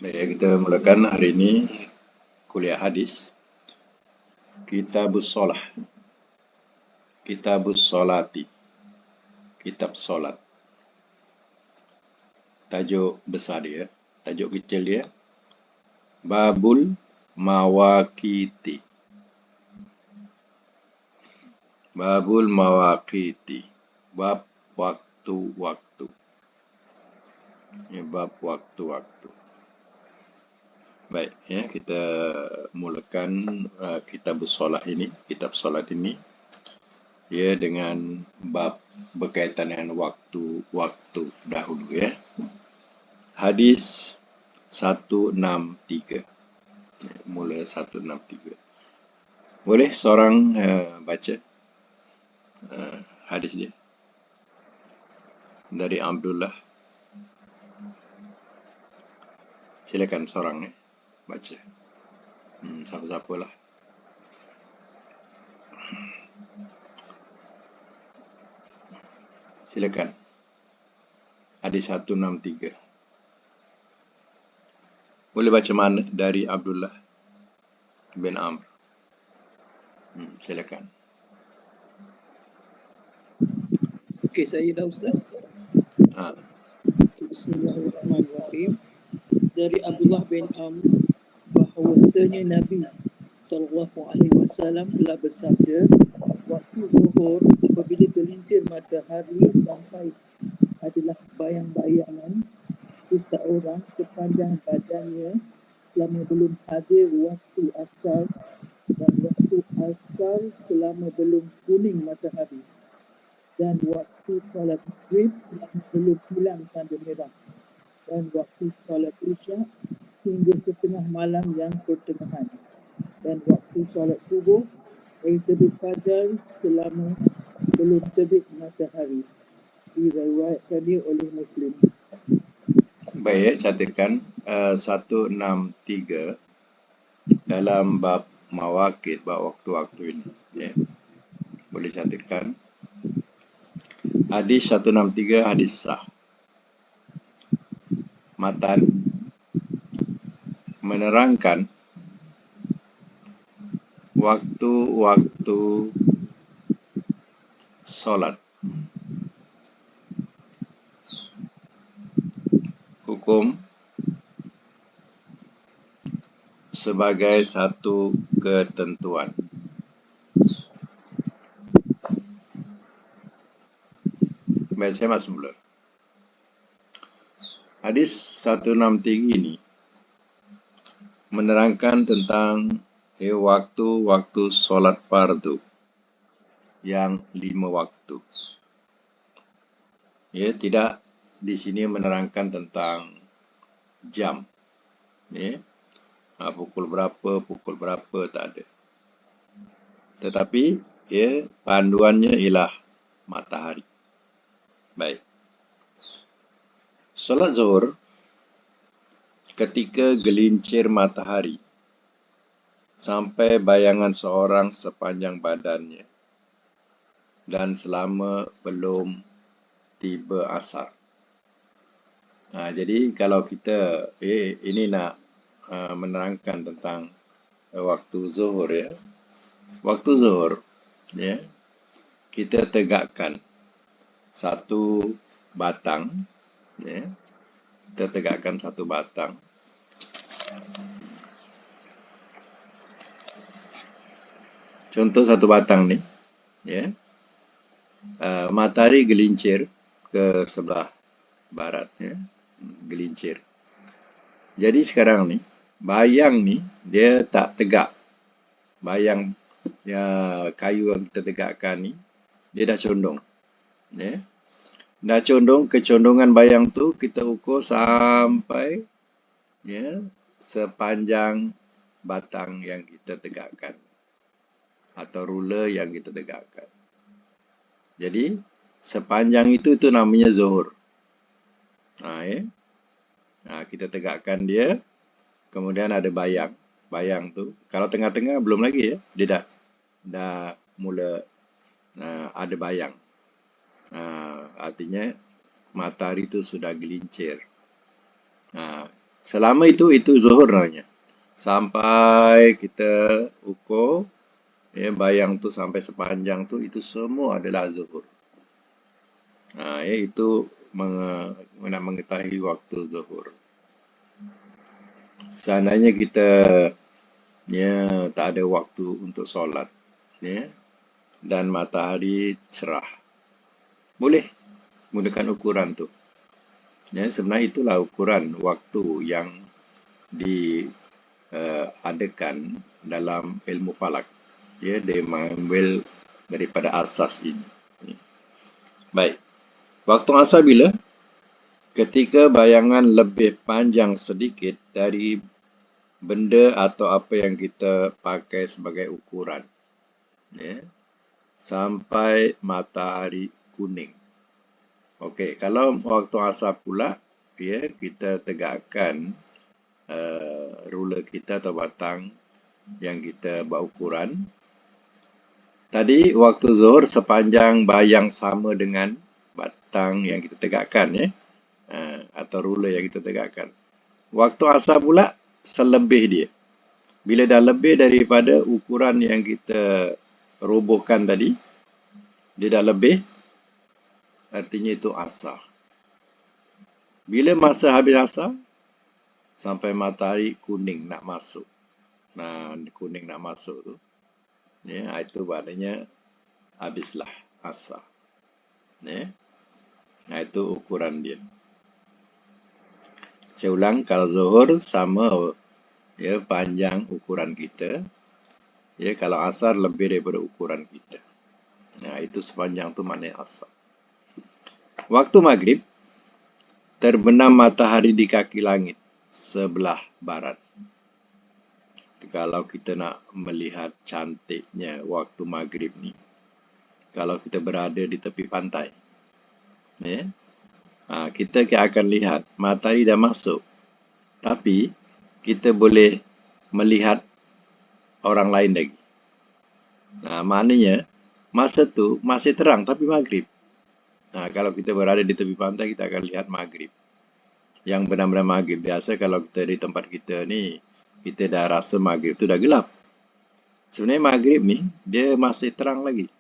Baik, kita mulakan hari ini kuliah hadis. Kitabus Shalah, Kitabus Sholati, Kitab Solat. Tajuk besar dia, tajuk kecil dia, Babul Mawaqiti. Babul Mawaqiti, bab waktu-waktu. Ini bab waktu-waktu. Baik, ya, kita mulakan Kitabus Solat ini, Kitab Solat ini. Ya, dengan bab berkaitan dengan waktu-waktu dahulu, ya. Hadis 163. Mula 163. Boleh seorang baca hadis dia dari Abdullah. Silakan seorang baca. Siapa-siapalah. Silakan. Hadis 163. Boleh baca mana dari Abdullah bin Amr. Silakan. Okey, saya dah Ustaz. Bismillahirrahmanirrahim. Dari Abdullah bin Amr bahawasanya Nabi SAW telah bersabda, waktu zuhur apabila gelincir matahari sampai adalah bayang-bayangan seseorang sepanjang badannya selama belum hadir waktu asar, dan waktu asar selama belum kuning matahari, dan waktu salat maghrib selama belum hilang tanda merah, dan waktu salat isyak hingga setengah malam yang pertengahan, dan waktu salat subuh terbit fajar selama belum terbit matahari. Diriwayatkan oleh Muslim. Baik, catatkan 163 dalam bab mawaqit, bab waktu-waktu ini. Ya. Boleh catatkan. Hadis 163 hadis sah. Matan menerangkan waktu-waktu solat. Hukum sebagai satu ketentuan. Baik, saya masuk mula. Hadis 163 ini menerangkan tentang waktu-waktu solat fardu yang 5 waktu. Ya, tidak di sini menerangkan tentang jam. Ya. Pukul berapa tak ada. Tetapi ya, panduannya ialah matahari. Baik. Solat zuhur ketika gelincir matahari sampai bayangan seorang sepanjang badannya dan selama belum tiba asar. Jadi kalau kita ini nak menerangkan tentang waktu zuhur, ya. Waktu zuhur, ya, kita tegakkan satu batang, ya. Kita tegakkan satu batang. Contoh satu batang ni, ya. Matahari gelincir ke sebelah barat, ya. Gelincir. Jadi sekarang ni, bayang ni dia tak tegak. Bayang kayu yang kita tegakkan ni, dia dah condong. Ya. Dah condong, kecondongan bayang tu kita ukur sampai sepanjang batang yang kita tegakkan. Atau ruler yang kita tegakkan. Jadi, sepanjang itu namanya zuhur. Kita tegakkan dia, kemudian ada bayang. Bayang tu, kalau tengah-tengah belum lagi, ya, dia dah mula ada bayang. Artinya matahari itu sudah gelincir. Selama itu zuhur namanya. Sampai kita ukur, ya, bayang tu sampai sepanjang tu, itu semua adalah zuhur. Ya, itu nak mengetahui waktu zuhur. Seandainya kita tak ada waktu untuk solat, ya, dan matahari cerah, boleh gunakan ukuran tu. Ya, sebenarnya itulah ukuran waktu yang diadakan dalam ilmu falak. Ya, dia mengambil daripada asas ini. Baik. Waktu asar bila? Ketika bayangan lebih panjang sedikit dari benda atau apa yang kita pakai sebagai ukuran. Ya, sampai matahari kuning. Okey, kalau waktu asar pula, ya, kita tegakkan ruler kita atau batang yang kita buat ukuran. Tadi waktu zuhur sepanjang bayang sama dengan batang yang kita tegakkan, ya, atau ruler yang kita tegakkan. Waktu asar pula selebih dia. Bila dah lebih daripada ukuran yang kita robohkan tadi, dia dah lebih, artinya itu asar. Bila masa habis asar, sampai matahari kuning nak masuk. Nah, kuning nak masuk tu, ya, itu maknanya habislah asar. Ya. Nah, itu ukuran dia. Saya ulang, kalau zuhur sama, ya, panjang ukuran kita. Ya, kalau asar lebih daripada ukuran kita. Nah, itu sepanjang tu maknanya asar. Waktu maghrib, terbenam matahari di kaki langit sebelah barat. Kalau kita nak melihat cantiknya waktu maghrib ni, kalau kita berada di tepi pantai, ya, kita akan lihat matahari dah masuk, tapi kita boleh melihat orang lain lagi. Maknanya masa tu masih terang tapi maghrib. Kalau kita berada di tepi pantai, kita akan lihat maghrib. Yang benar-benar maghrib. Biasa kalau kita di tempat kita ni, kita dah rasa maghrib tu dah gelap. Sebenarnya maghrib ni, dia masih terang lagi.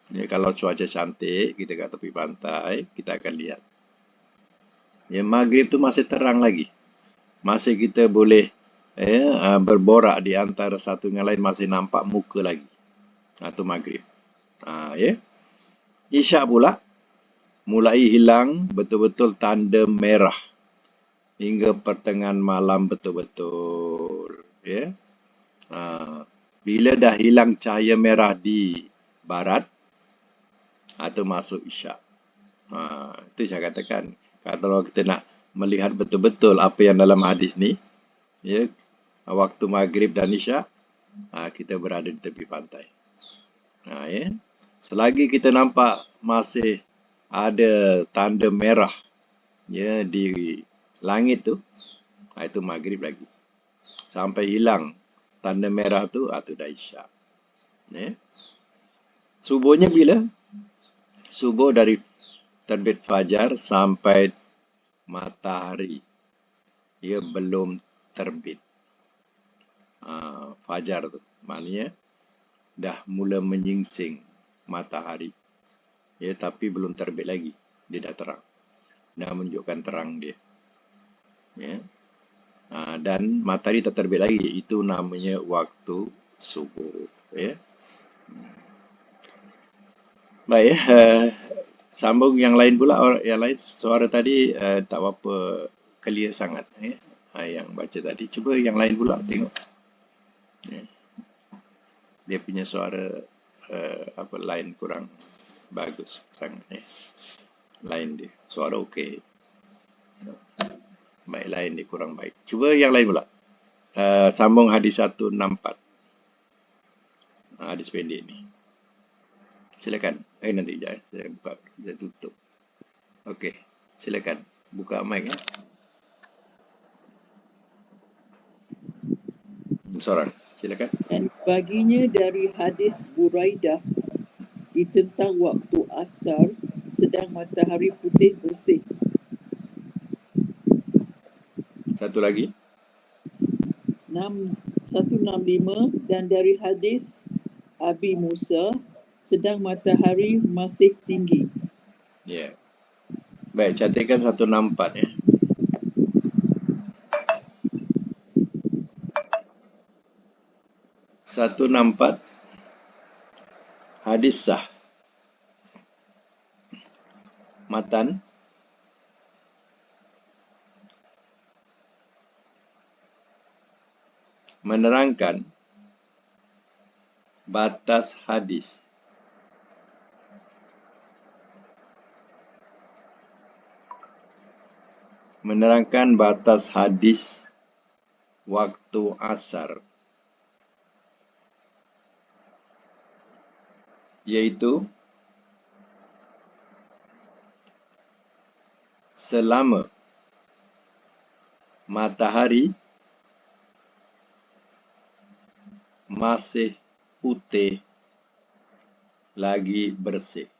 Ya, kalau cuaca cantik, kita kat tepi pantai, kita akan lihat. Ya, maghrib tu masih terang lagi. Masih kita boleh berborak di antara satu dengan lain, masih nampak muka lagi. Itu maghrib. Ya. Isyak pula, mulai hilang betul-betul tanda merah hingga pertengahan malam betul-betul. Ya. Bila dah hilang cahaya merah di barat, atau masuk isyak. Itu saya katakan, kalau kita nak melihat betul-betul apa yang dalam hadis ni, ya, waktu maghrib dan isyak, kita berada di tepi pantai. Ya. Selagi kita nampak masih ada tanda merah, ya, di langit tu, itu maghrib lagi. Sampai hilang tanda merah tu, itu dah isyak. Ya. Subuhnya bila? Subuh dari terbit fajar sampai matahari, ia belum terbit. Fajar tu maknanya dah mula menyingsing matahari, ya, tapi belum terbit lagi. Dia dah terang, dah menunjukkan terang dia, ya. Dan matahari tak terbit lagi. Itu namanya waktu subuh, ya. Baik, sambung yang lain pula. Yang lain suara tadi tak apa clear sangat, ya. Yang baca tadi, cuba yang lain pula tengok, ya. Dia punya suara line kurang bagus sangat, ya. Line dia, suara okey, baik, line dia kurang baik. Cuba yang lain pula. Sambung hadis 164, hadis pendek ni. Silakan. Nanti sekejap, saya buka, saya tutup. Okey, silakan buka mic, ya. Seorang, silakan. Dan baginya dari hadis Buraidah di tentang waktu asar sedang matahari putih bersih. Satu lagi. 165 dan dari hadis Abi Musa, sedang matahari masih tinggi. Ya. Baik, catatkan 164 ya. 164 hadis sah. Matan menerangkan batas hadis. Menerangkan batas hadis waktu asar, yaitu selama matahari masih putih lagi bersih.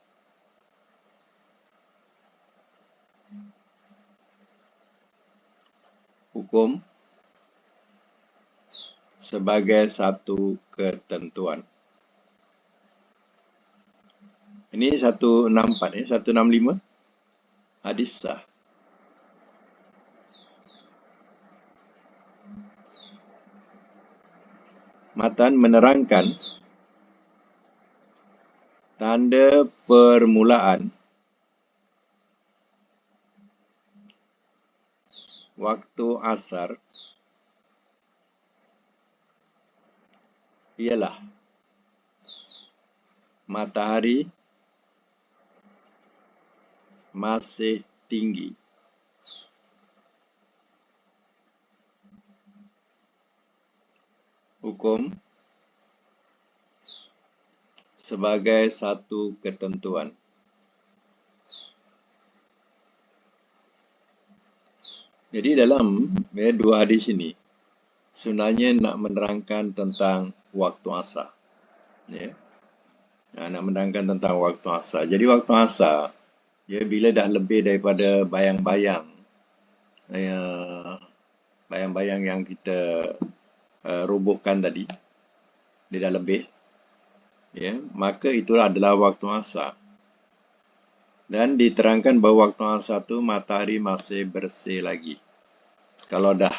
Hukum sebagai satu ketentuan. Ini 164 ya, 165 hadis sah. Matan menerangkan tanda permulaan waktu asar ialah matahari masih tinggi. Hukum sebagai satu ketentuan. Jadi dalam dua hadis ini sebenarnya nak menerangkan tentang waktu asar. Ya. Nak menerangkan tentang waktu asar. Jadi waktu asar, ya, bila dah lebih daripada bayang-bayang yang kita rubuhkan tadi, dia dah lebih, ya, maka itulah adalah waktu asar. Dan diterangkan bahawa waktu asar tu matahari masih bersih lagi. Kalau dah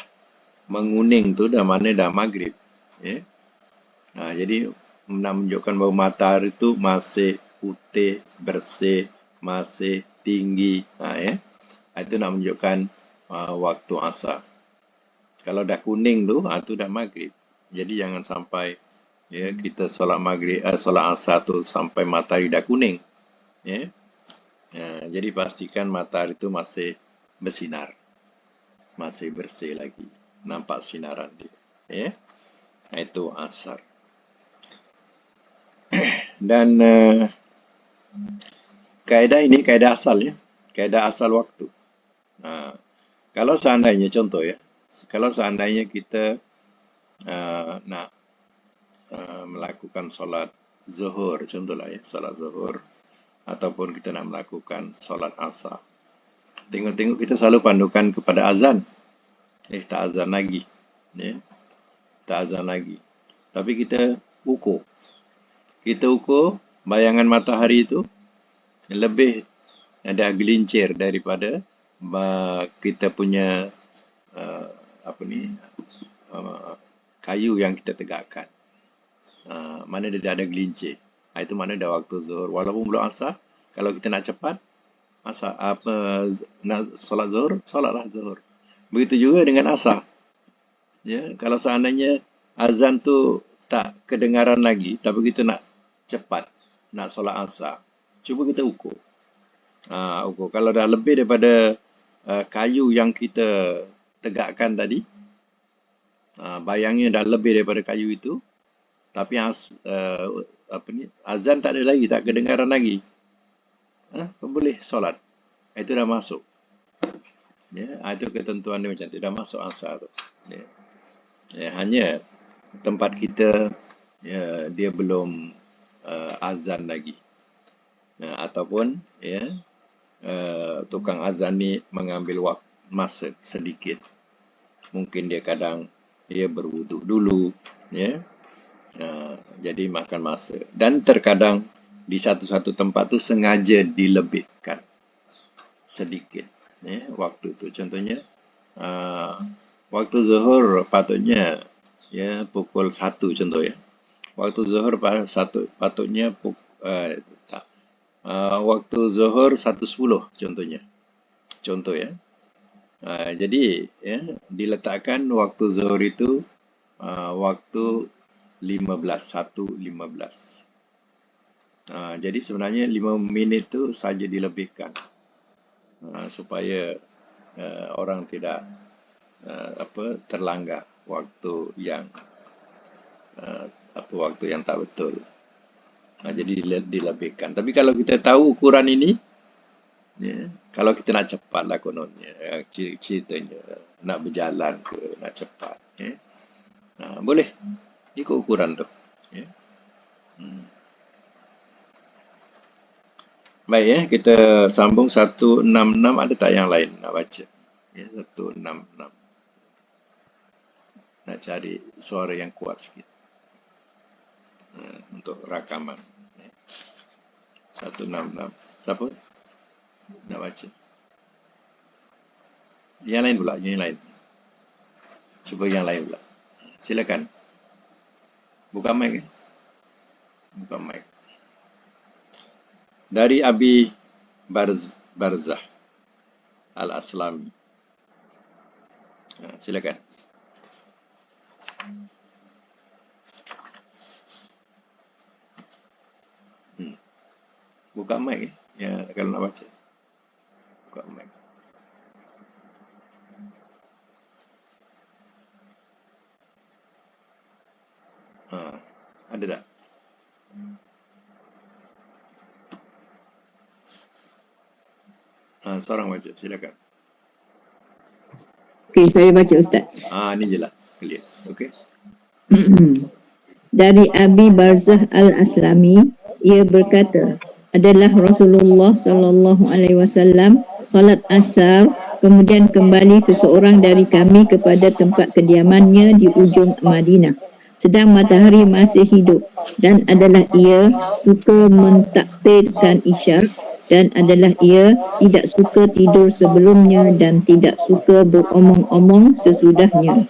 menguning tu dah mana dah maghrib, ya. Jadi nak menunjukkan bahawa matahari tu masih putih, bersih, masih tinggi, ya. Itu nak menunjukkan waktu asar. Kalau dah kuning tu, tu dah maghrib. Jadi jangan sampai, ya, kita solat maghrib, solat asar tu sampai matahari dah kuning, ya. Jadi pastikan matahari itu masih bersinar, masih bersih lagi, nampak sinaran dia, ya. Itu asar. Dan kaedah ini kaedah asal, ya, kaedah asal waktu. Kalau seandainya contoh, ya, kalau seandainya kita nak melakukan solat zuhur, contohlah, ya, solat zuhur, ataupun kita nak melakukan solat asar. Tengok-tengok kita selalu pandukan kepada azan. Tak azan lagi. Ya. Tak azan lagi. Tapi kita ukur. Kita ukur bayangan matahari itu lebih ada gelincir daripada kita punya kayu yang kita tegakkan. Mana dia dah ada gelincir. Itu mana dah waktu zuhur. Walaupun belum asar, kalau kita nak cepat, nak solat zuhur, solatlah zuhur. Begitu juga dengan asar. Ya, kalau seandainya azan tu tak kedengaran lagi, tapi kita nak cepat, nak solat asar, cuba kita ukur. Ukur. Kalau dah lebih daripada kayu yang kita tegakkan tadi, bayangnya dah lebih daripada kayu itu, tapi azan tak ada lagi, tak kedengaran lagi, boleh solat. Itu dah masuk. Ya, itu ketentuan dia macam tu, dah masuk asar tu. Ya. Ya, hanya tempat kita, ya, dia belum azan lagi, ataupun, ya, tukang azan ni mengambil masa sedikit, Mungkin dia kadang dia berwuduk dulu, ya. Jadi makan masa. Dan terkadang di satu-satu tempat tu sengaja dilebihkan sedikit, ya, waktu tu. Contohnya, waktu zuhur patutnya ya pukul 1 contoh ya. Waktu zuhur patutnya waktu zuhur 1.10 contohnya. Contoh ya. Jadi ya diletakkan waktu zuhur itu waktu 1.15. Jadi sebenarnya 5 minit itu saja dilebihkan supaya orang tidak terlanggar waktu yang waktu yang tak betul. Jadi dilebihkan. Tapi kalau kita tahu ukuran ini, ya, kalau kita nak cepat lah kononnya, ceritanya nak berjalan ke nak cepat, ya, boleh ikut ukuran tu. Ya. Baik ya, kita sambung 166. Ada tak yang lain nak baca? Ya, 166. Nak cari suara yang kuat sikit untuk rakaman. Ya. 166. Siapa nak baca? Yang lain pula, yang lain. Cuba yang lain pula. Silakan. Buka mic. Buka mic. Dari Abi Barzah Al-Aslami. Silakan. Buka mic ya kalau nak baca. Buka mic. Ada tak? Seorang baca, silakan. Okey, saya baca Ustaz. Ni je lah. Clear. Okey. Dari Abi Barzah Al-Aslami, ia berkata, adalah Rasulullah sallallahu alaihi wasallam salat asar, kemudian kembali seseorang dari kami kepada tempat kediamannya di ujung Madinah. Sedang matahari masih hidup, dan adalah ia suka mentakhirkan isyak, dan adalah ia tidak suka tidur sebelumnya dan tidak suka beromong-omong sesudahnya.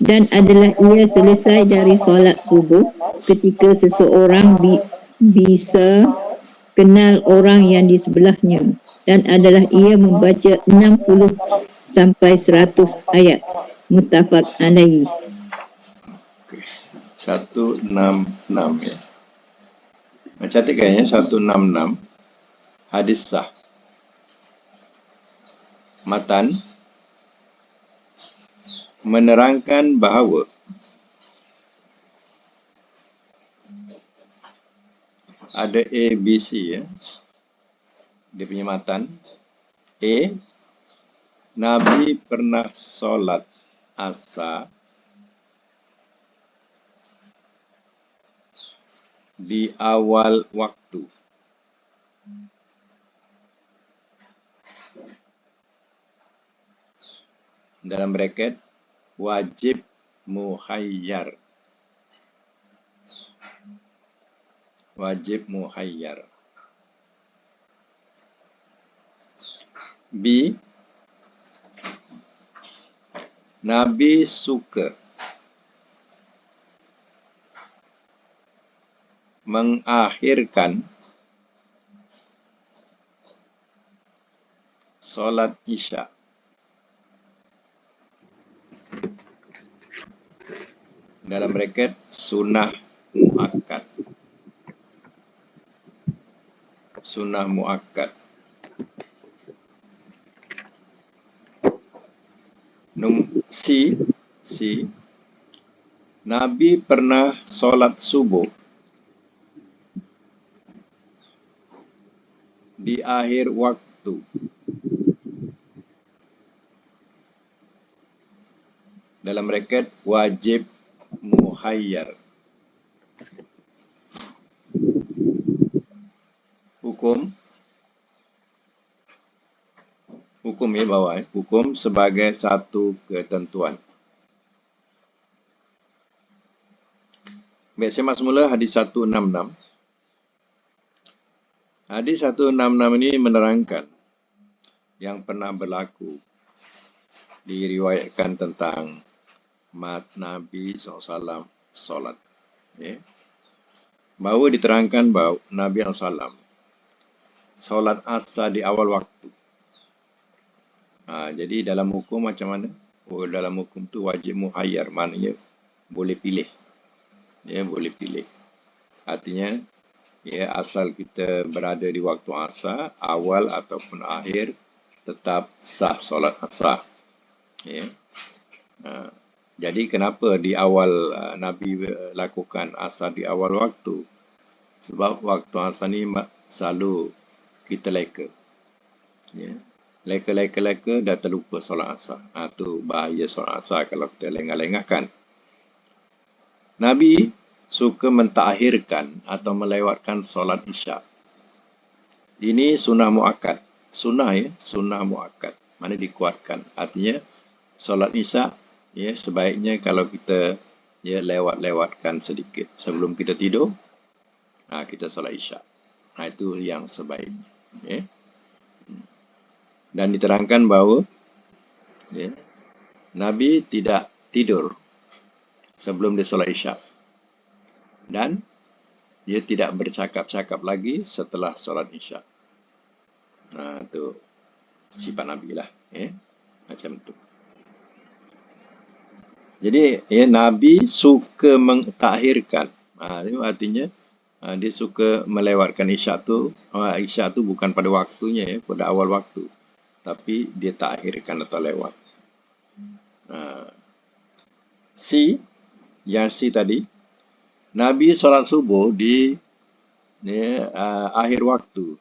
Dan adalah ia selesai dari solat subuh ketika seseorang bisa kenal orang yang di sebelahnya, dan adalah ia membaca 60 sampai 100 ayat. Muttafaq alaihi. 166 ya. Catatkan ya, 166. Hadis sah. Matan menerangkan bahawa ada A, B, C ya. Dia punya matan. A, Nabi pernah solat asar di awal waktu. Dalam bracket, wajib muhayyar. Wajib muhayyar. B, Nabi suka mengakhirkan solat isya dalam bracket sunnah muakkad. Sunnah muakkad. C, Nabi pernah solat subuh di akhir waktu. Dalam bracket wajib muhayyar. Hukum ya bawah. Hukum sebagai satu ketentuan. Baik, saya masuk mula hadis 166. Hadis 166 ini menerangkan yang pernah berlaku, diriwayatkan tentang Nabi SAW solat. Ya. Bahawa diterangkan bahawa Nabi SAW solat asar di awal waktu. Jadi dalam hukum macam mana? Dalam hukum tu wajib muhayyar, maknanya boleh pilih. Ya, boleh pilih. Artinya, ya, asal kita berada di waktu asar, awal ataupun akhir, tetap sah solat asar. Ya. Jadi kenapa di awal Nabi lakukan asar di awal waktu? Sebab waktu asar ni selalu kita leka. Ya. Leka dah terlupa solat asar. Tu bahaya solat asar kalau kita lengah-lengahkan. Nabi suka mentakhirkan atau melewatkan solat isyak. Ini sunnah muakkad. Sunnah, ya, sunnah muakkad. Mana dikuatkan. Artinya solat isyak, ya, sebaiknya kalau kita, ya, lewatkan sedikit sebelum kita tidur, kita solat isyak. Itu yang sebaiknya. Ya. Dan diterangkan bahawa, ya, Nabi tidak tidur sebelum dia solat isyak. Dan dia tidak bercakap-cakap lagi setelah solat isyak. Itu sifat Nabi lah. Macam tu. Jadi, ya, Nabi suka mentakhirkan. Itu artinya dia suka melewatkan isyak tu. Isyak tu bukan pada waktunya, ya, pada awal waktu. Tapi dia takhirkan atau lewat. Yang C tadi, Nabi solat subuh di akhir waktu.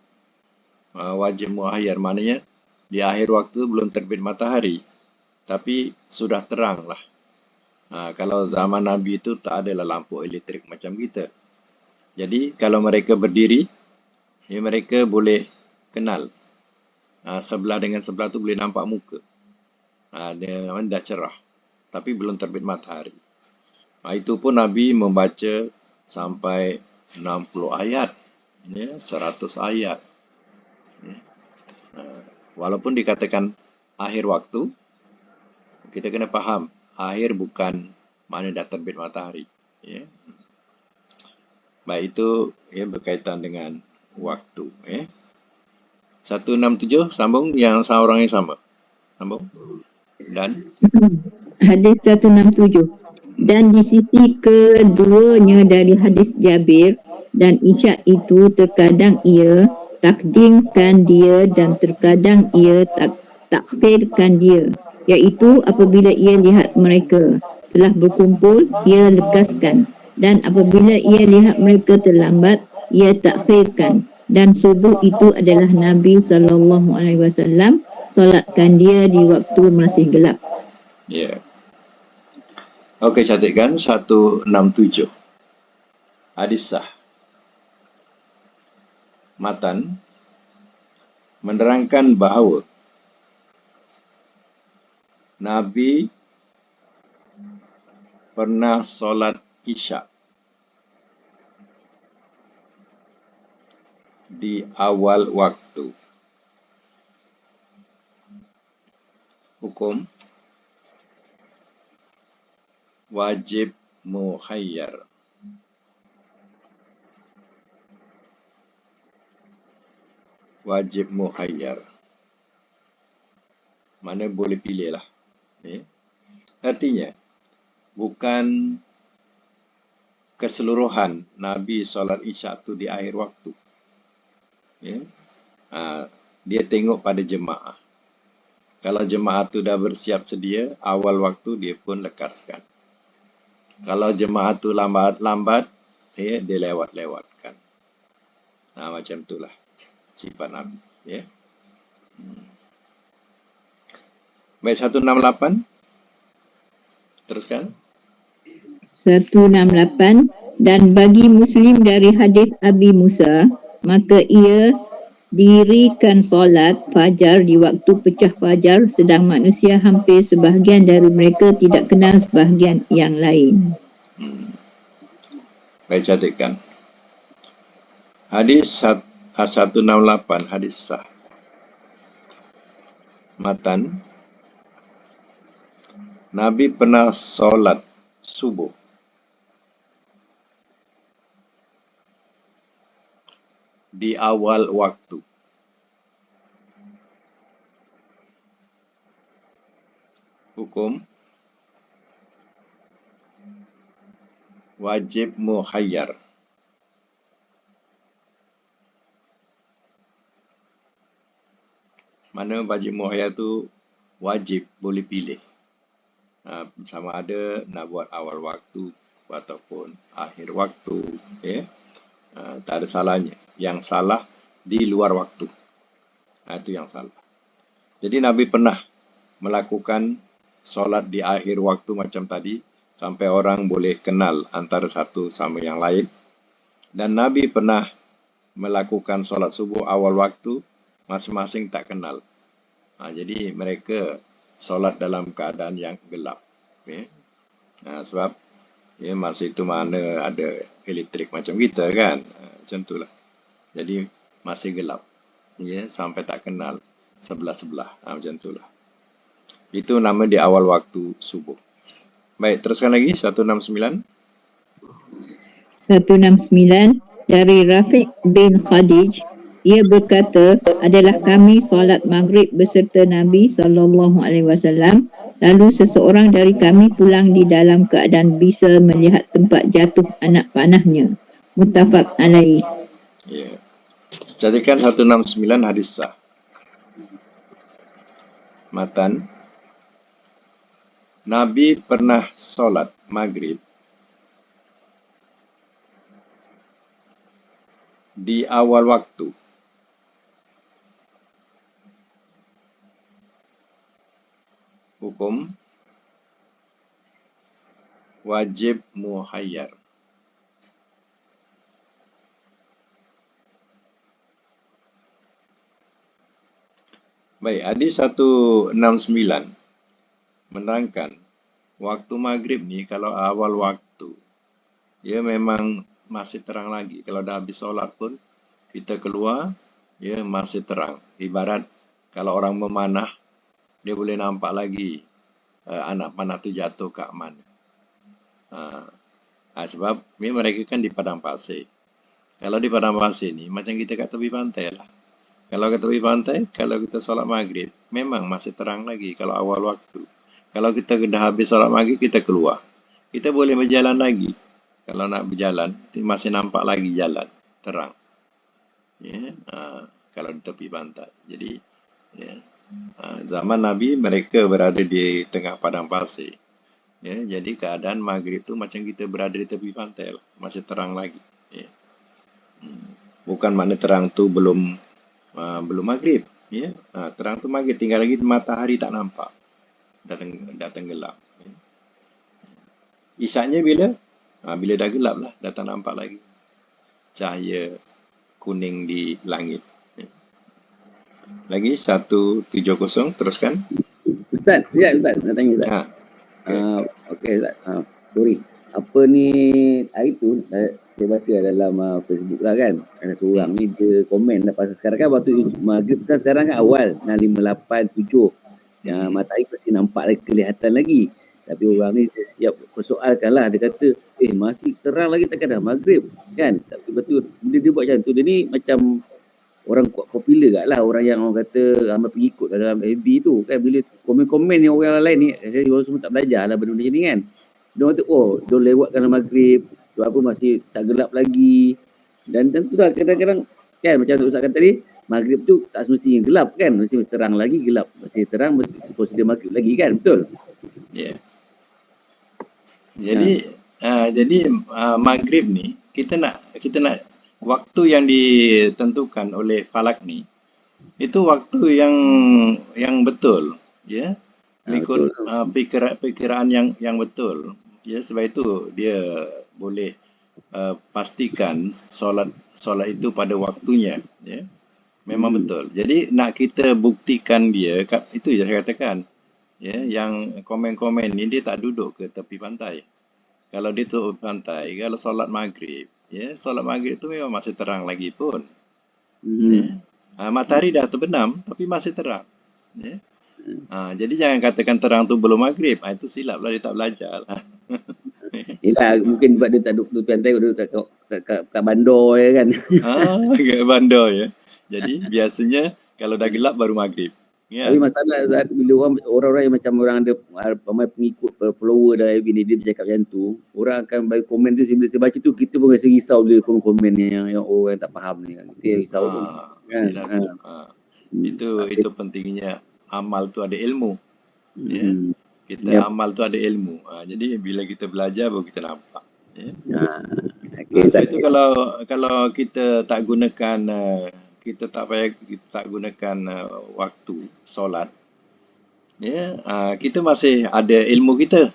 Wajib muhayyar, maknanya di akhir waktu belum terbit matahari. Tapi sudah terang lah. Kalau zaman Nabi itu tak adalah lampu elektrik macam kita. Jadi kalau mereka berdiri, ya, mereka boleh kenal. Sebelah dengan sebelah tu boleh nampak muka. Dia dah cerah. Tapi belum terbit matahari. Itu pun Nabi membaca sampai 60 ayat. Ya, 100 ayat. Ya. Walaupun dikatakan akhir waktu, kita kena faham. Akhir bukan mana dah terbit matahari. Ya. Baik, itu, ya, berkaitan dengan waktu. 167 sambung yang orang yang sama. Sambung. Dan hadis 167. Dan di sisi keduanya dari hadis Jabir, dan isyak itu terkadang ia takdimkan dia dan terkadang ia takhirkan dia, iaitu apabila ia lihat mereka telah berkumpul, ia lekaskan, dan apabila ia lihat mereka terlambat, ia takhirkan. Dan subuh itu adalah Nabi SAW solatkan dia di waktu masih gelap. Ya. Okey, catatkan 167. Hadis sah. Matan menerangkan bahawa Nabi pernah solat isyak di awal waktu. Hukum wajib muhayyar. Wajib muhayyar. Mana boleh pilih lah. Artinya, bukan keseluruhan Nabi solat isyak tu di akhir waktu. Dia tengok pada jemaah. Kalau jemaah tu dah bersiap sedia, awal waktu dia pun lekaskan. Kalau jemaah tu lambat, dia lewatkan. Macam itulah sifat Nabi. Baik, 168. Teruskan. 168. Dan bagi Muslim dari hadis Abi Musa, maka ia dirikan solat fajar di waktu pecah fajar, sedang manusia hampir sebahagian dari mereka tidak kenal sebahagian yang lain. Baik, catatkan. Hadis 168, hadis sah. Matan, Nabi pernah solat subuh di awal waktu. Hukum wajib muhayyar. Mana wajib muhayyar tu wajib, boleh pilih. Sama ada nak buat awal waktu ataupun akhir waktu. Ya. Tak ada salahnya. Yang salah di luar waktu. Itu yang salah. Jadi Nabi pernah melakukan solat di akhir waktu macam tadi sampai orang boleh kenal antara satu sama yang lain. Dan Nabi pernah melakukan solat subuh awal waktu masing-masing tak kenal. Jadi mereka solat dalam keadaan yang gelap. Okay. Sebab masa itu mana ada elektrik macam kita kan. Macam itulah. Jadi masih gelap. Sampai tak kenal sebelah-sebelah. Macam itulah. Itu nama di awal waktu subuh. Baik, teruskan lagi 169. 169 dari Rafiq bin Khadij, ia berkata, adalah kami solat maghrib beserta Nabi SAW. Lalu seseorang dari kami pulang di dalam keadaan bisa melihat tempat jatuh anak panahnya. Muttafaq alaih. Ya. Catatkan 169 hadis sah. Matan, Nabi pernah solat maghrib di awal waktu. Hukum wajib muhayyar. Baik, hadis 169 menerangkan waktu maghrib ni kalau awal waktu, memang masih terang lagi. Kalau dah habis solat pun kita keluar, masih terang. Ibarat kalau orang memanah, dia boleh nampak lagi anak panah tu jatuh kat mana. Sebab mereka kan di padang pasir. Kalau di padang pasir ni macam kita kat tepi pantai lah. Kalau kat tepi pantai, kalau kita solat maghrib, memang masih terang lagi kalau awal waktu. Kalau kita dah habis solat maghrib, kita keluar. Kita boleh berjalan lagi. Kalau nak berjalan, masih nampak lagi jalan, terang. Kalau di tepi pantai. Jadi, zaman Nabi, mereka berada di tengah padang pasir. Jadi keadaan maghrib tu macam kita berada di tepi pantai lah. Masih terang lagi. Bukan makna terang tu belum maghrib. Terang tu maghrib, tinggal lagi matahari tak nampak. Dah tenggelam. Isyaknya bila? Bila dah gelap lah, dah tak nampak lagi cahaya kuning di langit. Lagi 170, teruskan. Ustaz, Ustaz nak tanya Ustaz. Okey Ustaz. Sorry. Apa ni, hari tu saya baca dalam Facebook lah kan, ada seorang ni dia komen lah pasal sekarang kan waktu maghrib sekarang kan awal 6:58, 7 matahari pasti nampak lagi, kelihatan lagi. Tapi orang ni dia siap persoalkan lah, dia kata masih terang lagi takkan dah maghrib kan. Tapi betul dia buat macam tu, dia ni macam orang kuat popular kat lah, orang yang orang kata ramai pengikut dalam FB tu kan. Bila komen-komen yang orang lain ni, saya orang semua tak belajar lah benda-benda macam ni kan. Dia kata dia lewatkan maghrib, tu apa masih tak gelap lagi. Dan tu dah kadang-kadang kan macam Ustaz kata tadi, maghrib tu tak semestinya gelap kan, mesti terang lagi, gelap masih terang, mesti prosedur maghrib lagi kan, betul? Ya. Jadi maghrib ni kita nak waktu yang ditentukan oleh falak ni, itu waktu yang betul, ikut perkiraan yang betul. Sebab itu dia boleh pastikan solat itu pada waktunya, memang betul. Jadi nak kita buktikan dia, itu je saya katakan. Yang komen-komen ni dia tak duduk ke tepi pantai. Kalau di tepi pantai, kalau solat maghrib, ya solat maghrib itu memang masih terang lagi pun. Ya. Matahari dah terbenam, tapi masih terang. Ya. Jadi jangan katakan terang tu belum maghrib. Itu silap lah, dia tak belajar lah. Yelah, mungkin sebab dia tak duduk pantai, duduk kat bandar ya kan. Agak bandar ya. Jadi biasanya kalau dah gelap baru maghrib. Ya. Tapi masalah Zat, bila orang-orang yang macam orang ada ramai pengikut, follower dah ini dia bercakap macam tu, orang akan bagi komen tu, bila saya baca tu kita pun rasa risau bila komen-komen yang orang tak faham ni. Kita risau tu. Kan? Itu pentingnya amal tu ada ilmu. Ya. Kita amal tu ada ilmu. Jadi bila kita belajar baru kita nampak. Ya. Sebab itu kalau kita tak gunakan kita tak gunakan waktu solat, ya, kita masih ada ilmu kita.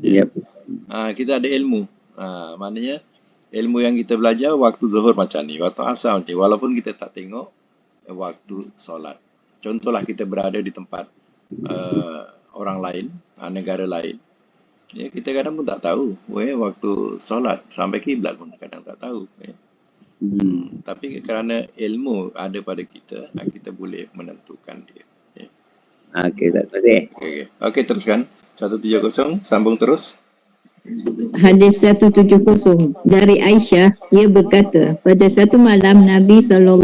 Ya. Kita ada ilmu. Maknanya ilmu yang kita belajar waktu zuhur macam ni, waktu asar macam ni, walaupun kita tak tengok waktu solat. Contohlah kita berada di tempat orang lain, negara lain. Ya, kita kadang pun tak tahu waktu solat sampai kiblat pun kadang tak tahu. Ya. Tapi kerana ilmu ada pada kita, kita boleh menentukan dia. Ya. Okey, terima kasih. Okey, teruskan. 170, sambung terus. Hadis 170 dari Aisyah, ia berkata, pada satu malam Nabi SAW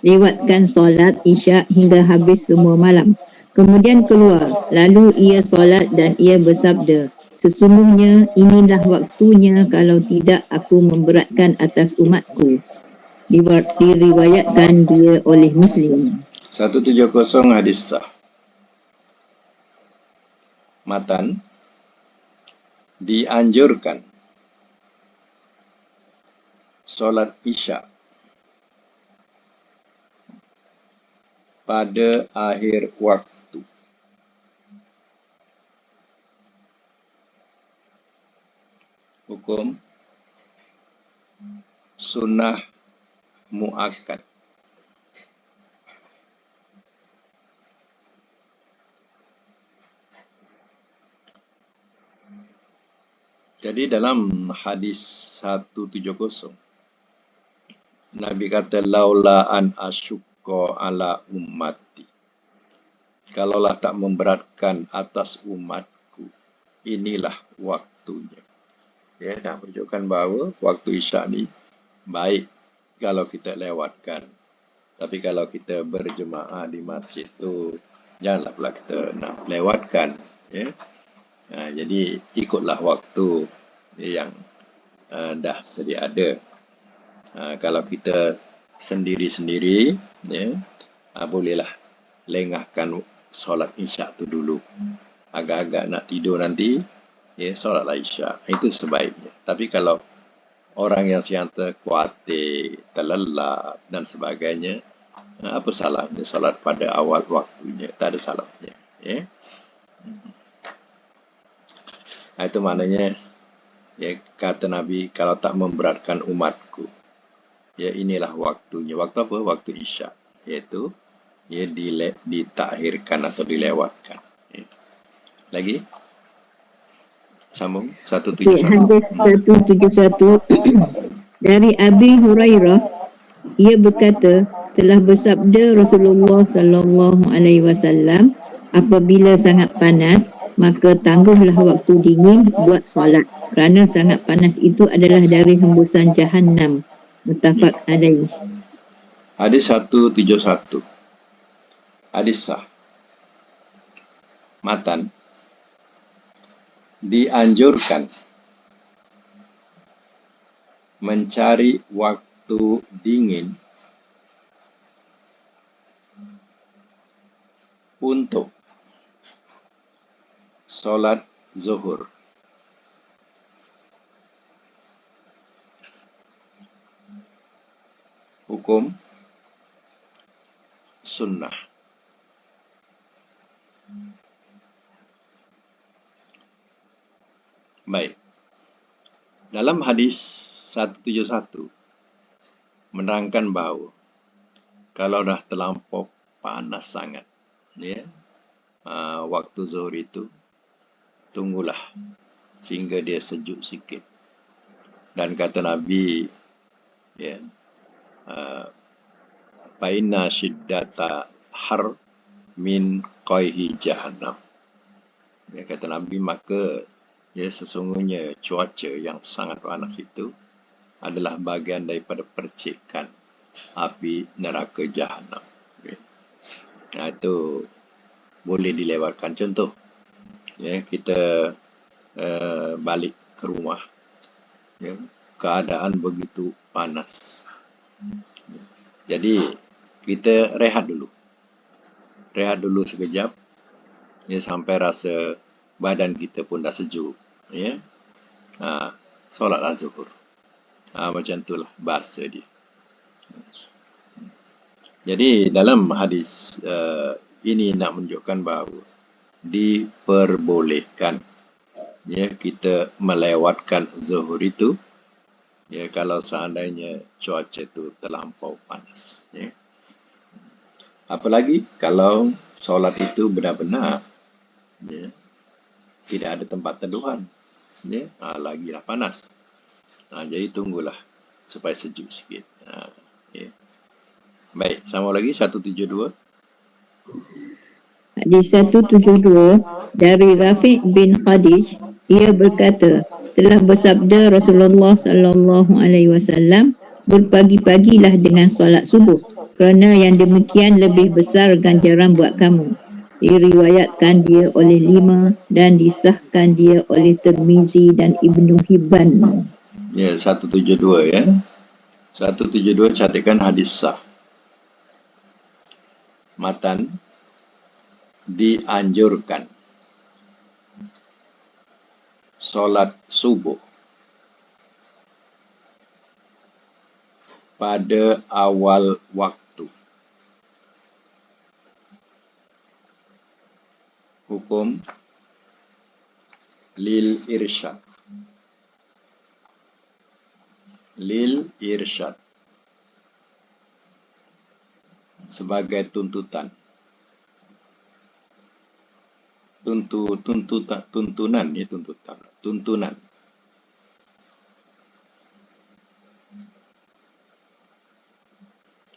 lewatkan solat Isyak hingga habis semua malam. Kemudian keluar, lalu ia solat dan ia bersabda, sesungguhnya inilah waktunya, kalau tidak aku memberatkan atas umatku. Diriwayatkan dia oleh Muslim. 170 hadis sah. Matan, dianjurkan solat Isyak pada akhir waktu. Hukum sunnah muakkad. Jadi dalam hadis 170, Nabi kata, laula an asyukka ala ummati. Kalaulah tak memberatkan atas umatku, inilah waktunya. Ya, dah menunjukkan bahawa waktu Isyak ni baik kalau kita lewatkan. Tapi kalau kita berjemaah di masjid tu, janganlah pula kita nak lewatkan. Ya. Jadi ikutlah waktu yang dah sedia ada. Kalau kita sendiri-sendiri, ya, bolehlah lengahkan solat Isyak tu dulu. Agak-agak nak tidur nanti, ya, solatlah Isyak. Itu sebaiknya. Tapi kalau orang yang sianta kuatir, terlelap dan sebagainya, apa salahnya solat pada awal waktunya? Tak ada salahnya. Ya. Itu maknanya, ya, kata Nabi, kalau tak memberatkan umatku, ya inilah waktunya. Waktu apa? Waktu Isyak. Iaitu ya ditakhirkan atau dilewatkan. Ya. Lagi? Sambung. 171. Hadis 171 dari Abi Hurairah, ia berkata, telah bersabda Rasulullah SAW, apabila sangat panas, maka tangguhlah waktu dingin buat solat, kerana sangat panas itu adalah dari hembusan Jahannam. Muttafaq alaih. Hadis 171. Hadis sah. Matan, dianjurkan mencari waktu dingin untuk solat zuhur. Hukum sunnah. Baik. Dalam hadis 171 menerangkan bahawa kalau dah terlampau panas sangat, ya, waktu zuhur itu, tunggulah sehingga dia sejuk sikit. Dan kata Nabi, ya, fa inna syiddata har min qayhi jahannam. Ya, kata Nabi, maka ya sesungguhnya cuaca yang sangat panas itu adalah bahagian daripada percikan api neraka Jahannam. Okay. Nah, itu boleh dilewatkan. Contoh, ya, kita balik ke rumah, ya, keadaan begitu panas. Jadi kita rehat dulu sekejap, ya, sampai rasa badan kita pun dah sejuk, ya. Solatlah zuhur. Macam itulah bahasa dia. Jadi dalam hadis ini nak menunjukkan bahawa diperbolehkan, ya, kita melewatkan zuhur itu, ya, kalau seandainya cuaca itu terlampau panas, ya. Apalagi kalau solat itu benar-benar, ya, tidak ada tempat teduhan, ya, lagilah panas. Jadi tunggulah supaya sejuk sikit. Ya. Baik, sama lagi 172. Hadis 172 dari Rafi' bin Khadij, ia berkata, telah bersabda Rasulullah sallallahu alaihi wasallam, berpagi-pagilah dengan solat subuh, kerana yang demikian lebih besar ganjaran buat kamu. Diriwayatkan dia oleh 5 dan disahkan dia oleh Tirmizi dan Ibnu Hibban. Ya, 172 ya. 172 catatkan hadis sah. Matan, dianjurkan solat subuh pada awal waktu. Hukum lil irsyad. Lil irsyad sebagai tuntutan. Tuntunan, ya, tuntutan. Tuntunan.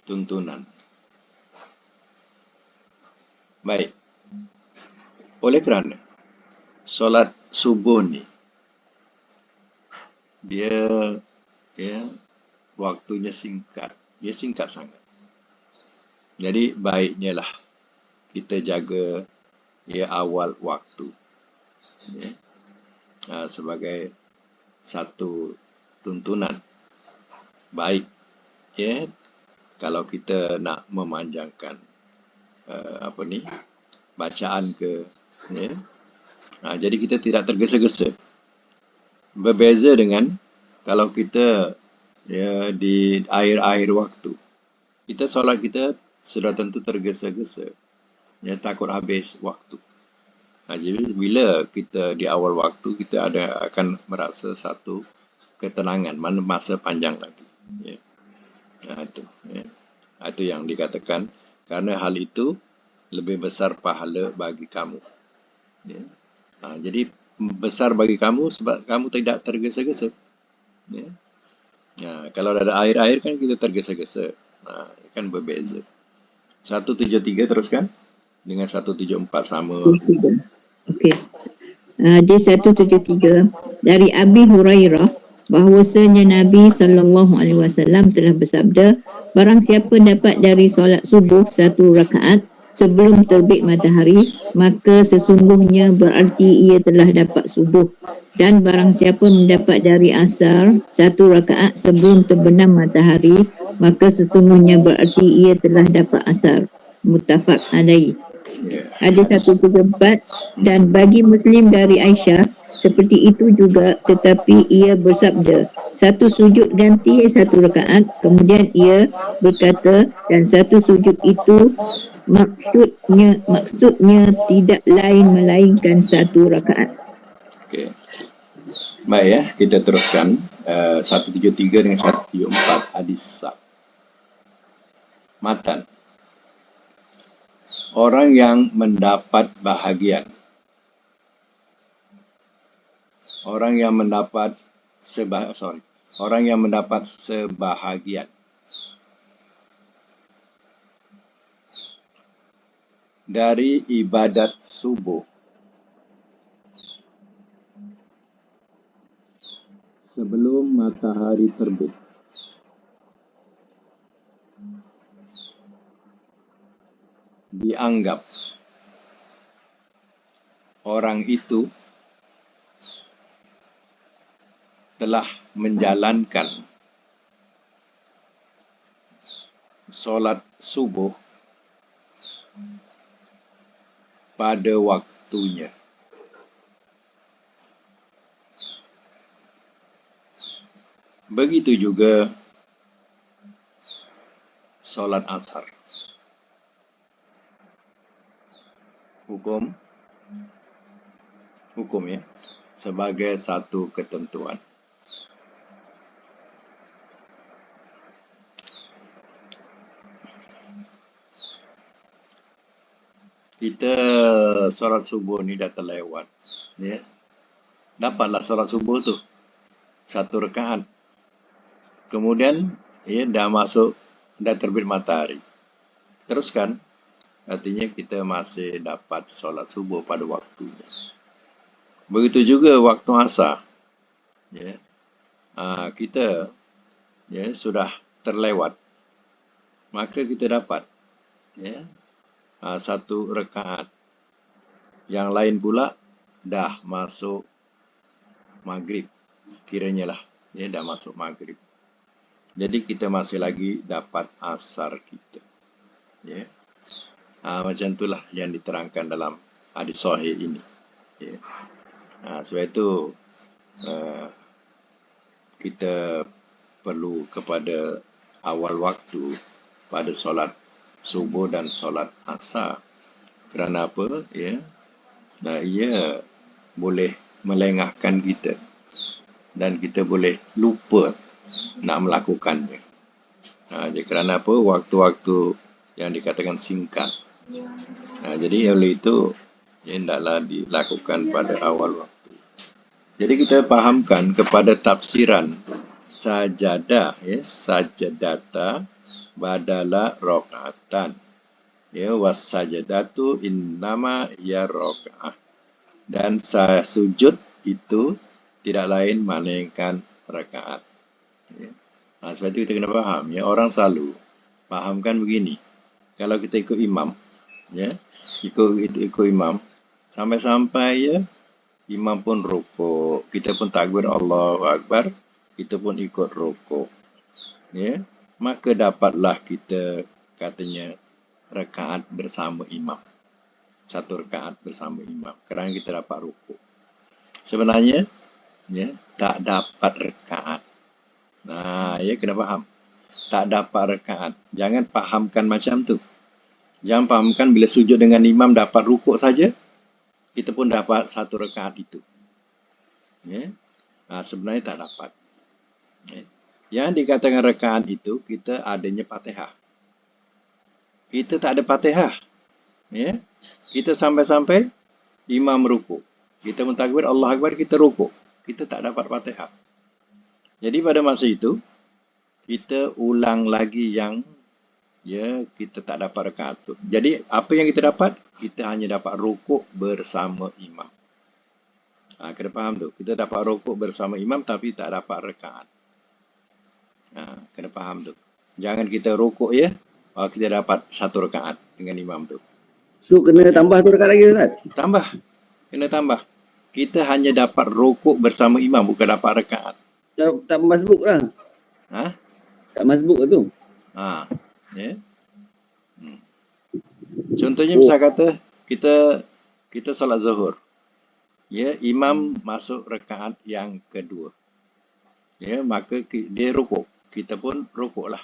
Tuntunan. Baik. Oleh kerana solat subuh ni dia, ya, waktunya singkat. Dia singkat sangat. Jadi baiknya lah kita jaga, ya, awal waktu, ya, sebagai satu tuntunan. Baik, ya, kalau kita nak memanjangkan bacaan ke, ya. Jadi kita tidak tergesa-gesa. Berbeza dengan kalau kita, ya, di akhir-akhir waktu, kita solat kita sudah tentu tergesa-gesa, ya, takut habis waktu. Jadi bila kita di awal waktu, kita akan merasa satu ketenangan, mana masa panjang lagi, ya. Itu, ya. Itu yang dikatakan, kerana hal itu lebih besar pahala bagi kamu, ya. Jadi besar bagi kamu sebab kamu tidak tergesa-gesa, ya. Kalau ada air-air kan kita tergesa-gesa, kan berbeza. 173 teruskan dengan 174 sama. Okey. Hadis 173 dari Abi Hurairah bahwasanya Nabi SAW telah bersabda, barang siapa dapat dari solat subuh 1 rakaat sebelum terbit matahari, maka sesungguhnya berarti ia telah dapat subuh. Dan barang siapa mendapat dari asar 1 rakaat sebelum terbenam matahari, maka sesungguhnya berarti ia telah dapat asar. Muttafaq alaih. Hadis 174 dan bagi Muslim dari Aisyah seperti itu juga, tetapi ia bersabda, 1 sujud ganti 1 rakaat, kemudian ia berkata, dan 1 sujud itu maksudnya tidak lain melainkan 1 rakaat. Okey. Baik, ya, kita teruskan 173 dengan 174 hadis sah. Matan. Orang yang mendapat bahagian Orang yang mendapat sebahagian dari ibadat subuh sebelum matahari terbit dianggap orang itu telah menjalankan solat subuh pada waktunya. Begitu juga solat asar. Hukum ya, sebagai satu ketentuan. Kita solat subuh ni dah terlewat, ya. Dapatlah solat subuh tu 1 rakaat. Kemudian dah terbit matahari. Teruskan, artinya kita masih dapat solat subuh pada waktunya. Begitu juga waktu asar, ya. Kita sudah terlewat, maka kita dapat 1 rakaat. Yang lain pula dah masuk maghrib, kiranya lah, dah masuk maghrib. Jadi kita masih lagi dapat asar kita. Macam itulah yang diterangkan dalam hadis sahih ini. Sebab itu kita perlu kepada awal waktu pada solat subuh dan solat asar. Kerana apa? Ia boleh melengahkan kita dan kita boleh lupa nak melakukannya. Kerana apa? Waktu-waktu yang dikatakan singkat. Jadi oleh itu hendaklah dilakukan pada awal waktu. Jadi kita fahamkan kepada tafsiran sajadah, sajadata badala rakaatan. Was sajadatu innama ya rakaah. Dan sujud itu tidak lain melainkan rakaat. Sebab itu kita kena faham. Orang selalu fahamkan begini. Kalau kita ikut imam, ikut imam, sampai-sampai imam pun rukuk, kita pun takbir Allahu Akbar, kita pun ikut rukuk. Maka dapatlah kita katanya rakaat bersama imam. 1 rakaat bersama imam. Kerana kita dapat rukuk. Sebenarnya tak dapat rakaat. Kena faham. Tak dapat rakaat. Jangan fahamkan macam tu. Jangan fahamkan bila sujud dengan imam dapat rukuk saja, kita pun dapat 1 rakaat itu. Sebenarnya tak dapat. Yang dikatakan rakaat itu, kita adanya Fatihah. Kita tak ada Fatihah. Kita sampai-sampai imam rukuk. Kita mentakbir Allah Akbar, kita rukuk. Kita tak dapat Fatihah. Jadi pada masa itu, kita ulang lagi yang kita tak dapat rakaat tu. Jadi apa yang kita dapat? Kita hanya dapat rukuk bersama imam. Kena faham tu. Kita dapat rukuk bersama imam tapi tak dapat rakaat. Kena faham tu. Jangan kita rukuk kita dapat 1 rakaat dengan imam tu. So kena tambah 1 rakaat lagi, Ustaz? Tambah. Kena tambah. Kita hanya dapat rukuk bersama imam, bukan dapat rakaat. Tak masbuk lah. Tak masbuk tu. Contohnya misal kata kita solat zuhur. Imam masuk rakaat yang kedua. Maka dia rukuk. Kita pun rukuk lah.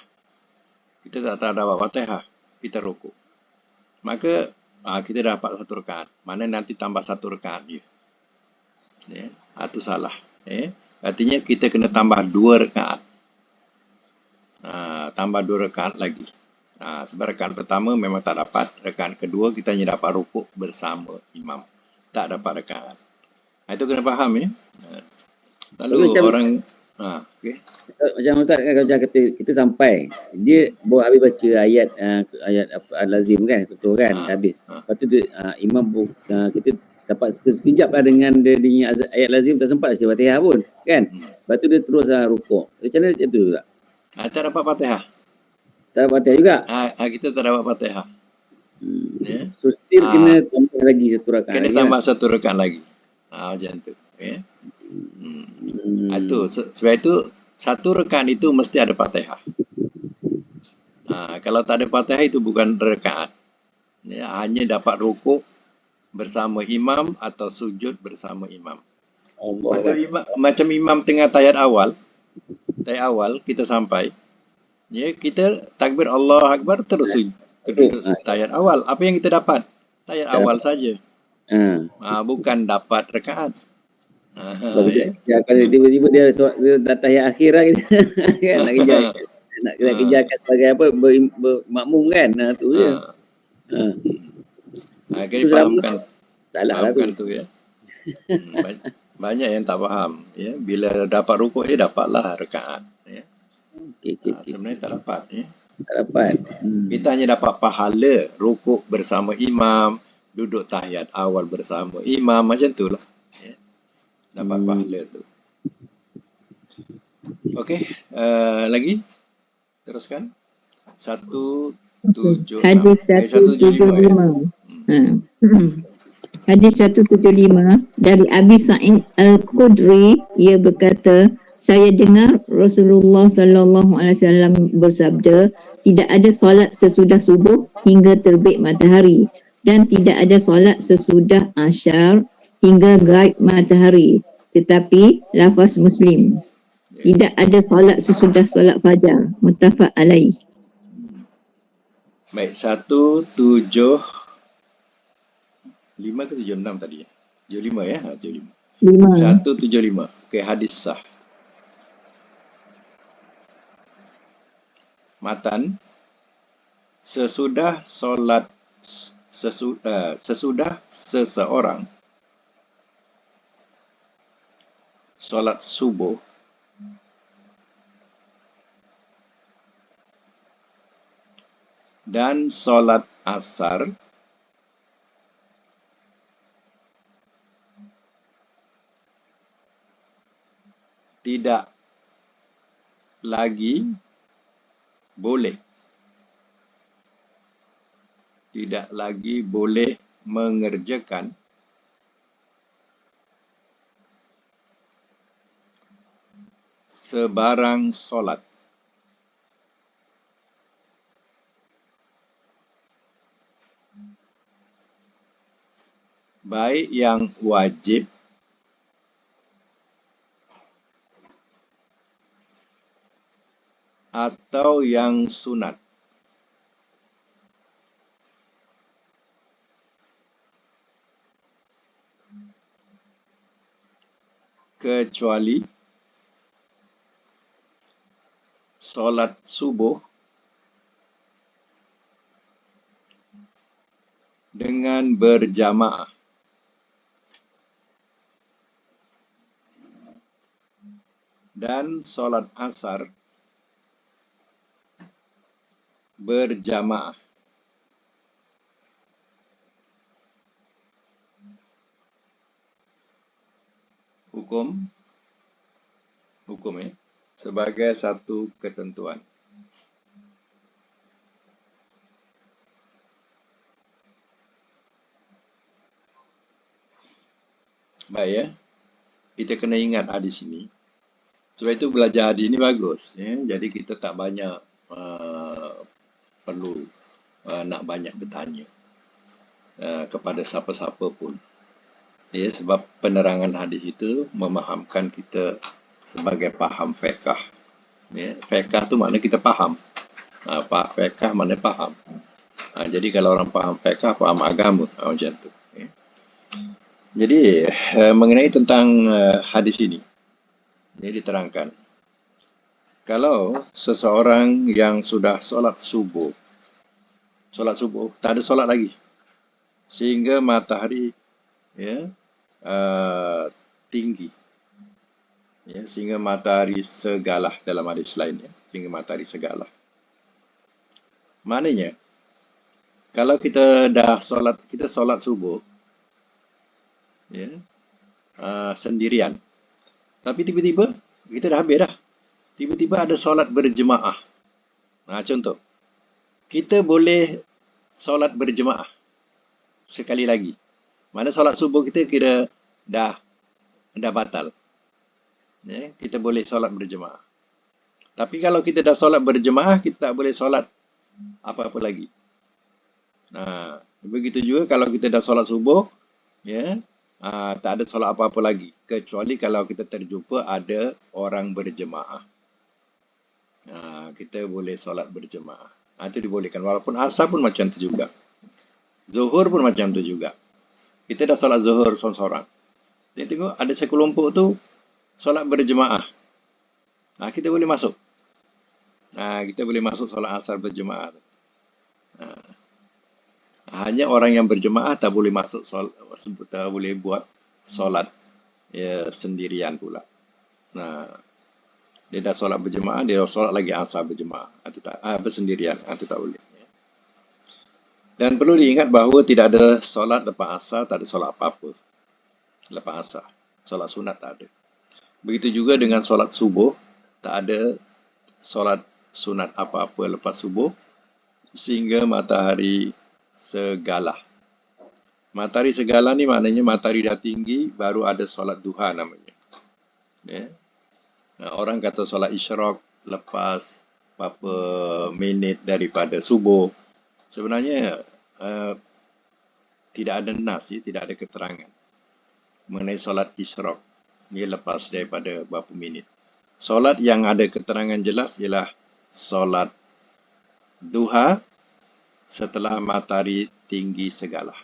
Kita tak dapat Fatihah, kita rukuk. Maka kita dapat 1 rakaat. Mana nanti tambah 1 rakaat dia. Itu salah. Artinya kita kena tambah 2 rakaat. Tambah 2 rakaat lagi. Sebab rakaat pertama memang tak dapat. Rakaat kedua kita hanya dapat rukuk bersama imam. Tak dapat rakaat. Itu kena faham Lalu macam orang okey. macam Ustaz kan, kalau kita sampai dia bawa habis baca ayat ayat apa al-lazim kan, betul kan, habis. Lepas tu dia, imam kita dapat sekejap lah dengan dia ayat lazim, tak sempat baca Fatihah pun kan. Lepas tu dia terus rukuk. Macam mana macam tu juga? Tak dapat Fatihah. Tak dapat Fatihah juga. Kita tak dapat Fatihah. Ya. So still kena tambah lagi satu rakaat. Kena tambah satu rakaat lagi. Macam tu. Ya. Itu sebab itu satu rakaat itu mesti ada Fatihah. Kalau tak ada Fatihah itu bukan rakaat. Ya, hanya dapat rukuk bersama imam atau sujud bersama imam. Macam imam tengah tayat awal kita sampai. Ya, kita takbir Allah Akbar terus duduk tayat awal. Apa yang kita dapat? Tayat awal saja. Bukan dapat rakaat. Ya, kalau tiba-tiba dia dah tayat akhir lah kita kan, nak kejarkan sebagai apa, bermakmum kan, tu je. Kena fahamkan. Salah lah tu ya. Banyak yang tak faham. Ya, bila dapat rukuk dapatlah rakaat. Ya. Sebenarnya tak dapat. Ya. Tak dapat. Kita hanya dapat pahala rukuk bersama imam, duduk tahiyat awal bersama imam, macam tu lah. Ya. Dapat pahala tu. Okey, lagi? Teruskan. 175. Hadis 175. Hadis 175 dari Abi Sa'id Al-Khudri, ia berkata, saya dengar Rasulullah sallallahu alaihi wasallam bersabda, tidak ada solat sesudah subuh hingga terbit matahari dan tidak ada solat sesudah asyar hingga gaib matahari. Tetapi lafaz Muslim, tidak ada solat sesudah solat fajar. Muttafaq alaih. Baik, 175 ke 76 tadi ya? 75 ya? 75. 175. Okey, hadis sah. Matan, sesudah seseorang solat subuh dan solat asar tidak lagi boleh mengerjakan sebarang solat baik yang wajib atau yang sunat, kecuali solat subuh dengan berjamaah dan solat asar berjamaah. Hukum sebagai satu ketentuan. Baik ya, kita kena ingat hadis ini. Sebab itu belajar hadis ini bagus. Ya. Jadi kita tak banyak perlu nak banyak bertanya kepada siapa-siapa pun. Ya, sebab penerangan hadis itu memahamkan kita sebagai faham fiqh. Ya, fiqh tu makna kita faham. Fiqh makna faham. Jadi kalau orang faham fiqh, faham agama, macam tu. Ya. Jadi mengenai tentang hadis ini, ini diterangkan. Kalau seseorang yang sudah solat subuh, tak ada solat lagi, sehingga matahari tinggi, Ya, sehingga matahari segalah dalam hadis lain, ya, sehingga matahari segalah. Maknanya, kalau kita dah solat subuh, ya, sendirian, tapi tiba-tiba kita dah habis dah. Tiba-tiba ada solat berjemaah. Nah, contoh, kita boleh solat berjemaah sekali lagi. Mana solat subuh kita kira dah batal. Ya, kita boleh solat berjemaah. Tapi kalau kita dah solat berjemaah, kita tak boleh solat apa-apa lagi. Nah, begitu juga kalau kita dah solat subuh, ya, tak ada solat apa-apa lagi. Kecuali kalau kita terjumpa ada orang berjemaah. Kita boleh solat berjemaah. Itu dibolehkan. Walaupun asar pun macam tu juga. Zuhur pun macam tu juga. Kita dah solat zuhur seorang-seorang. Dia tengok ada sekelompok tu solat berjemaah. Kita boleh masuk. Kita boleh masuk solat asar berjemaah. Hanya orang yang berjemaah tak boleh masuk tak boleh buat solat sendirian pula. Dia dah solat berjemaah, dia solat lagi asar berjemaah. Itu tak bersendirian, itu tak boleh. Dan perlu diingat bahawa tidak ada solat lepas asar, tak ada solat apa-apa lepas asar. Solat sunat tak ada. Begitu juga dengan solat subuh, tak ada solat sunat apa-apa lepas subuh sehingga matahari segalah. Matahari segalah ni maknanya matahari dah tinggi, baru ada solat duha namanya. Ya. Orang kata solat isyraq lepas berapa minit daripada subuh. Sebenarnya tidak ada nas, tidak ada keterangan mengenai solat isyraq. Ia lepas daripada berapa minit. Solat yang ada keterangan jelas ialah solat duha setelah matahari tinggi segalah.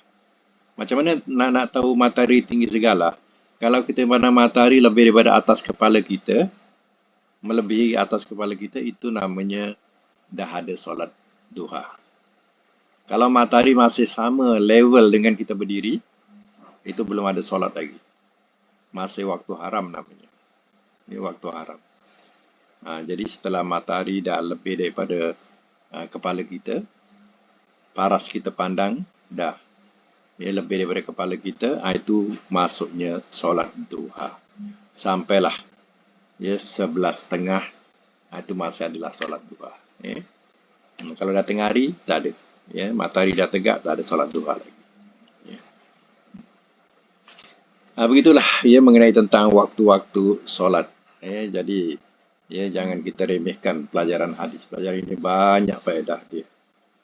Macam mana nak tahu matahari tinggi segalah? Kalau kita mana matahari lebih daripada atas kepala kita, melebihi atas kepala kita, itu namanya dah ada solat duha. Kalau matahari masih sama level dengan kita berdiri, itu belum ada solat lagi. Masih waktu haram namanya. Ini waktu haram. Jadi setelah matahari dah lebih daripada kepala kita, paras kita pandang, dah lebih daripada kepala kita, itu masuknya solat duha. Sampailah 11.30, itu masih adalah solat duha. Kalau dah tengah hari, tak ada. Matahari dah tegak, tak ada solat duha lagi. Begitulah mengenai tentang waktu-waktu solat. Jadi jangan kita remehkan pelajaran hadis. Pelajaran ini banyak faedah dia.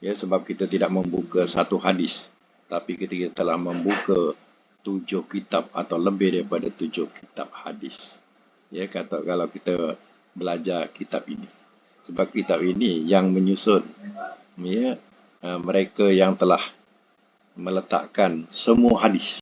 Sebab kita tidak membuka satu hadis, tapi kita telah membuka 7 kitab atau lebih daripada 7 kitab hadis. Kata kalau kita belajar kitab ini. Sebab kitab ini yang menyusun mereka yang telah meletakkan semua hadis